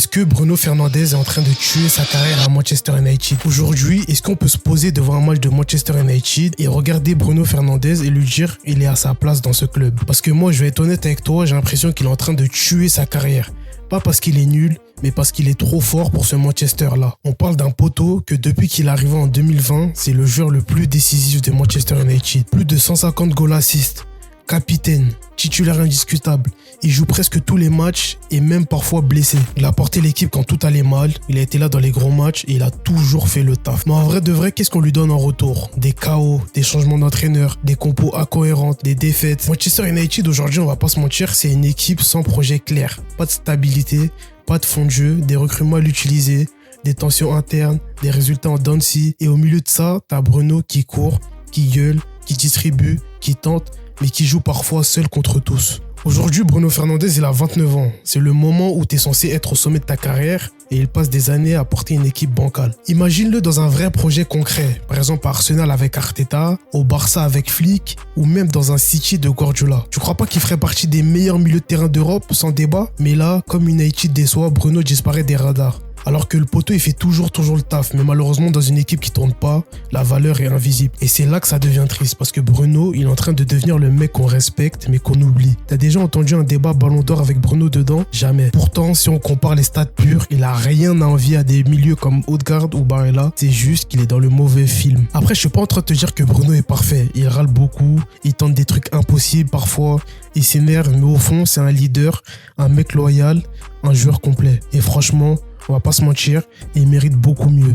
Est-ce que Bruno Fernandes est en train de tuer sa carrière à Manchester United? Aujourd'hui, est-ce qu'on peut se poser devant un match de Manchester United et regarder Bruno Fernandes et lui dire il est à sa place dans ce club? Parce que moi, je vais être honnête avec toi, j'ai l'impression qu'il est en train de tuer sa carrière. Pas parce qu'il est nul, mais parce qu'il est trop fort pour ce Manchester-là. On parle d'un poteau que depuis qu'il est arrivé en 2020, c'est le joueur le plus décisif de Manchester United. Plus de 150 goals assists, capitaine, titulaire indiscutable. Il joue presque tous les matchs et même parfois blessé. Il a porté l'équipe quand tout allait mal, il a été là dans les gros matchs et il a toujours fait le taf. Mais en vrai de vrai, qu'est-ce qu'on lui donne en retour? Des KO, des changements d'entraîneur, des compos incohérentes, des défaites. Manchester United aujourd'hui, on va pas se mentir, c'est une équipe sans projet clair. Pas de stabilité, pas de fond de jeu, des recrues mal utilisés, des tensions internes, des résultats en dents de scie. Et au milieu de ça, t'as Bruno qui court, qui gueule, qui distribue, qui tente, mais qui joue parfois seul contre tous. Aujourd'hui, Bruno Fernandes, il a 29 ans. C'est le moment où tu es censé être au sommet de ta carrière et il passe des années à porter une équipe bancale. Imagine-le dans un vrai projet concret. Par exemple, à Arsenal avec Arteta, au Barça avec Flick ou même dans un City de Guardiola. Tu crois pas qu'il ferait partie des meilleurs milieux de terrain d'Europe sans débat? Mais là, comme United déçoit, Bruno disparaît des radars. Alors que le poteau, il fait toujours le taf. Mais malheureusement, dans une équipe qui tourne pas, la valeur est invisible. Et c'est là que ça devient triste. Parce que Bruno, il est en train de devenir le mec qu'on respecte, mais qu'on oublie. T'as déjà entendu un débat Ballon d'Or avec Bruno dedans? Jamais. Pourtant, si on compare les stats purs, il a rien à envier à des milieux comme Odegaard ou Barella. C'est juste qu'il est dans le mauvais film. Après, je suis pas en train de te dire que Bruno est parfait. Il râle beaucoup. Il tente des trucs impossibles parfois. Il s'énerve. Mais au fond, c'est un leader, un mec loyal, un joueur complet. Et franchement, on va pas se mentir, il mérite beaucoup mieux.